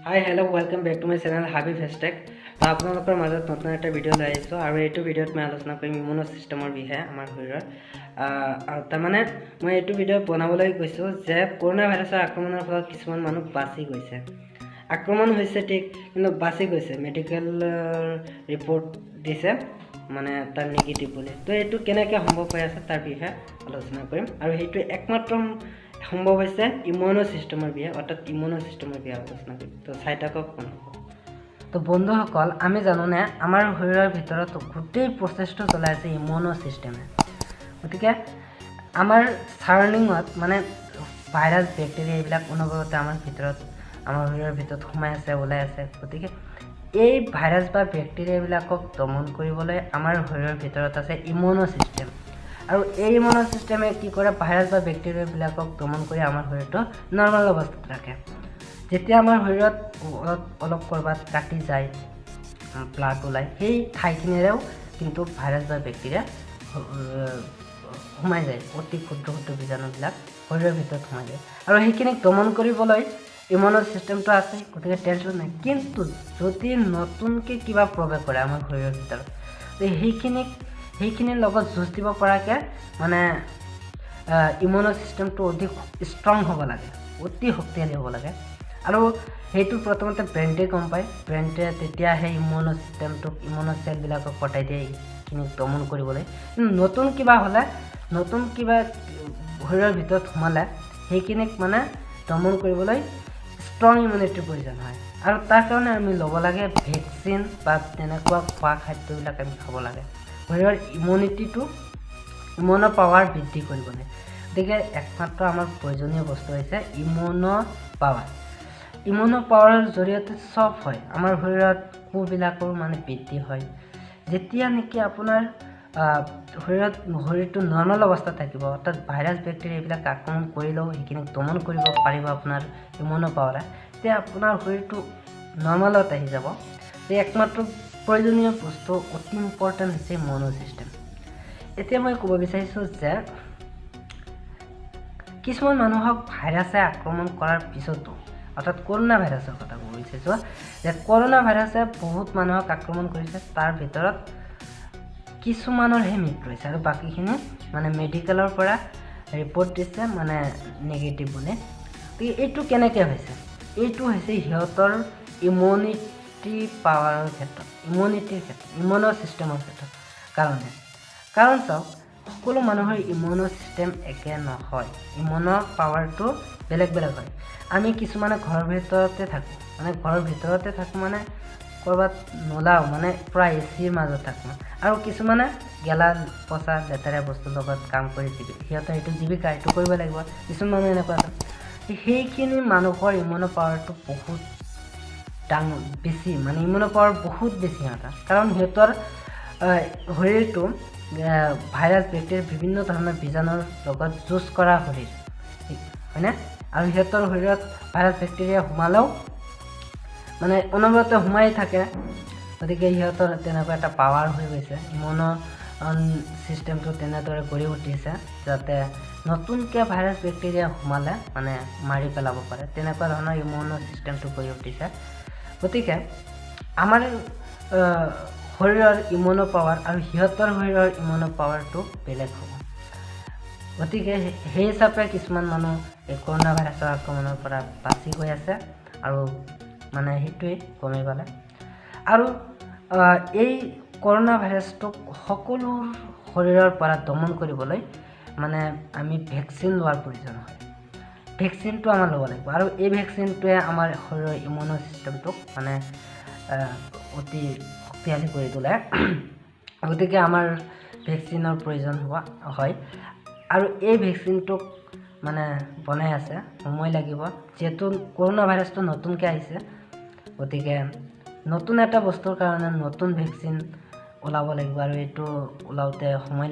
High hello' welcome back to my channel হাবি ফেষ্টেক। আপোনালোকৰ মাজত নতুন এটা ভিডিঅ' লৈ আহিছোঁ আৰু এইটো ভিডিঅ'ত মই আলোচনা কৰিম ইমিউন ছিষ্টেমৰ বিষয়ে আমাৰ শৰীৰৰ। আৰু তাৰমানে মই এইটো ভিডিঅ' বনাবলৈ কৈছোঁ যে কৰোণা ভাইৰাছৰ আক্ৰমণৰ ফলত কিছুমান মানুহ বাচি গৈছে। আক্ৰমণ হৈছে ঠিক, কিন্তু বাচি গৈছে। মেডিকেল ৰিপৰ্ট দিছে মানে তাৰ নিগেটিভ বুলি। তো এইটো কেনেকৈ সম্ভৱ হৈ আছে তাৰ বিষয়ে আলোচনা কৰিম। আৰু সেইটো একমাত্ৰ সম্ভৱ হৈছে ইমিউন ছিষ্টেমৰ বিষয়ে, অৰ্থাৎ ইমিউন ছিষ্টেমৰ বিষয়ে আলোচনা কৰিম। তো চাই থাকক বন্ধুসকল। তো বন্ধুসকল, আমি জানোনে আমাৰ শৰীৰৰ ভিতৰত গোটেই প্ৰচেছটো চলাই আছে ইমিউন ছিষ্টেমে। গতিকে আমাৰ চাৰাউণ্ডিঙত মানে ভাইৰাছ বেক্টেৰিয়া এইবিলাক অনবৰতে আমাৰ শৰীৰৰ ভিতৰত সোমাই আছে, ওলাই আছে। গতিকে এই ভাইৰাছ বা বেক্টেৰিয়াবিলাকক দমন কৰিবলৈ আমাৰ শৰীৰৰ ভিতৰত আছে ইমিউন ছিষ্টেম। আৰু এই ইমিউন ছিষ্টেমে কি কৰে, ভাইৰাছ বা বেক্টেৰিয়াবিলাকক দমন কৰি আমাৰ শৰীৰটো নৰ্মেল অৱস্থাত ৰাখে। যেতিয়া আমাৰ শৰীৰত অলপ ক'ৰবাত কাটি যায়, ব্লাড ওলায়, সেই ঠাইখিনিৰেও কিন্তু ভাইৰাছ বা বেক্টেৰিয়া সোমাই যায়। অতি ক্ষুদ্ৰ ক্ষুদ্ৰ বীজাণুবিলাক শৰীৰৰ ভিতৰত সোমাই যায় আৰু সেইখিনিক দমন কৰিবলৈ ইমিউন ছিষ্টেমটো আছে। গতিকে টেনশ্যন নাই। কিন্তু যদি নতুনকৈ কিবা প্ৰৱেশ কৰে আমাৰ শৰীৰৰ ভিতৰত, সেইখিনিৰ লগত যুঁজ দিব পৰাকৈ মানে ইমিউন ছিষ্টেমটো অধিক ষ্ট্ৰং হ'ব লাগে, অতি শক্তিশালী হ'ব লাগে। আৰু সেইটো প্ৰথমতে ব্ৰেইনটোৱে গম পায়। ব্ৰেইনটোৱে তেতিয়াহে ইমিউন ছিষ্টেমটোক, ইমিউন চেলবিলাকক পঠাই দিয়ে এইখিনিক দমন কৰিবলৈ। কিন্তু নতুন কিবা হ'লে, নতুন কিবা শৰীৰৰ ভিতৰত সোমালে সেইখিনিক মানে দমন কৰিবলৈ ষ্ট্ৰং ইমিউনিটিৰ প্ৰয়োজন হয়। আৰু তাৰ কাৰণে আমি ল'ব লাগে ভেকচিন বা তেনেকুৱা খোৱা খাদ্যবিলাক আমি খাব লাগে শৰীৰৰ ইমিউন পাৱাৰ বৃদ্ধি কৰিবলৈ। গতিকে একমাত্ৰ আমাৰ প্ৰয়োজনীয় বস্তু হৈছে ইমিউন পাৱাৰ। ইমিউন পাৱাৰৰ জৰিয়তে চব হয়। আমাৰ শৰীৰত কোষবিলাকৰ মানে বৃদ্ধি হয়। যেতিয়া নেকি আপোনাৰ শৰীৰটো নৰ্মেল অৱস্থাত থাকিব, অৰ্থাৎ ভাইৰাছ বেক্টেৰিয়া এইবিলাক আক্ৰমণ কৰিলেও সেইখিনিক দমন কৰিব পাৰিব আপোনাৰ ইমিউন পাৱাৰে, তেতিয়া আপোনাৰ শৰীৰটো নৰ্মেলত আহি যাব। এই একমাত্ৰ প্ৰয়োজনীয় বস্তু, অতি ইম্পৰ্টেণ্ট হৈছে ইমিউন ছিষ্টেম। এতিয়া মই ক'ব বিচাৰিছোঁ যে কিছুমান মানুহক ভাইৰাছে আক্ৰমণ কৰাৰ পিছতো, অৰ্থাৎ কৰোণা ভাইৰাছৰ কথা ক'ব বিচাৰিছোঁ যে কৰোণা ভাইৰাছে বহুত মানুহক আক্ৰমণ কৰিছে। তাৰ ভিতৰত কিছুমানৰহে মৃত্যু হৈছে আৰু বাকীখিনি মানে মেডিকেলৰ পৰা ৰিপৰ্ট দিছে মানে নিগেটিভ বুলি। এইটো কেনেকৈ হৈছে? এইটো হৈছে সিহঁতৰ ইমিউনিটি পাৱাৰৰ ক্ষেত্ৰত, ইমিউন ছিষ্টেমৰ ক্ষেত্ৰত। কাৰণ চাওক, সকলো মানুহৰ ইমিউন ছিষ্টেম একে নহয়। ইমিউন পাৱাৰটো বেলেগ বেলেগ হয়। আমি কিছুমানে ঘৰৰ ভিতৰতে থাকোঁ মানে ক'ৰবাত নোলাওঁ, মানে প্ৰায় এচিৰ মাজত থাকোঁ। আৰু কিছুমানে গেলা পচা লেতেৰা বস্তুৰ লগত কাম কৰি সিহঁতৰ এইটো জীৱিকা, এইটো কৰিব লাগিব। কিছুমান মানুহ এনেকুৱা আছে, সেইখিনি মানুহৰ ইমিউন পাৱাৰটো বহুত বেছি, মানে ইমিউন পাৱাৰ বহুত বেছি সিহঁতৰ। কাৰণ সিহঁতৰ শৰীৰটো ভাইৰাছ বেক্টেৰিয়া বিভিন্ন ধৰণৰ বীজাণুৰ লগত যুঁজ কৰা শৰীৰ, হয়নে? আৰু সিহঁতৰ শৰীৰত ভাইৰাছ বেক্টেৰিয়া সোমালেও মানে অনবৰতে সোমাই থাকে। গতিকে সিহঁতৰ তেনেকুৱা এটা পাৱাৰ হৈ গৈছে। ইমিউন ছিষ্টেমটো তেনেদৰে গঢ়ি উঠিছে যাতে নতুনকৈ ভাইৰাছ বেক্টেৰিয়া সোমালে মানে মাৰি পেলাব পাৰে। তেনেকুৱা ধৰণৰ ইমিউন ছিষ্টেমটো গঢ়ি উঠিছে। গতিকে আমাৰ শৰীৰৰ ইমিউন পাৱাৰ আৰু সিহঁতৰ শৰীৰৰ ইমিউন পাৱাৰটো বেলেগ হ'ব। গতিকে সেই হিচাপে কিছুমান মানুহ এই কৰোণা ভাইৰাছৰ আক্ৰমণৰ পৰা বাচি গৈ আছে আৰু মানে সেইটোৱেই গমেই পালে। আৰু এই কৰোণা ভাইৰাছটোক সকলো শৰীৰৰ পৰা দমন কৰিবলৈ মানে আমি ভেকচিন লোৱাৰ প্ৰয়োজন হয়। ভেকচিনটো আমাৰ ল'ব লাগিব আৰু এই ভেকচিনটোৱে আমাৰ শৰীৰৰ ইমিউন ছিষ্টেমটোক মানে অতি শক্তিশালী কৰি তোলে। গতিকে আমাৰ ভেকচিনৰ প্ৰয়োজন হয়। আৰু এই ভেকচিনটোক মানে বনাই আছে, সময় লাগিব। যিহেতু কৰোণা ভাইৰাছটো নতুনকৈ আহিছে, গতিকে নতুন এটা বস্তুৰ কাৰণে নতুন ভেকচিন ওলাব লাগিব আৰু এইটো ওলাওঁতে সময়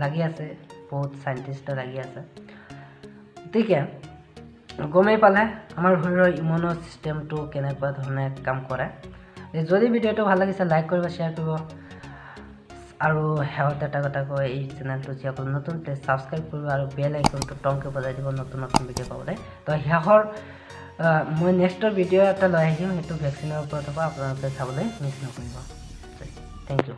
লাগি আছে, বহুত চাইণ্টিষ্ট লাগি আছে। গতিকে গমেই পালে আমাৰ শৰীৰৰ ইমিউন ছিষ্টেমটো কেনেকুৱা ধৰণে কাম কৰে। যদি ভিডিঅ'টো ভাল লাগিছে লাইক কৰিব, শ্বেয়াৰ কৰিব। আৰু শেষত এটা কথা কয়, এই চেনেলটো যিসকল নতুন প্লিজ ছাবস্ক্ৰাইব কৰিব আৰু বেল আইকনটো টংকৈ বজাই দিব নতুন ভিডিঅ' পাবলৈ। তো শেষৰ মই নেক্সটৰ ভিডিঅ' এটা লৈ আহিম, সেইটো ভেকচিনৰ ওপৰত হ'ব, আপোনালোকে চাবলৈ মিছ নকৰিব। Thank U.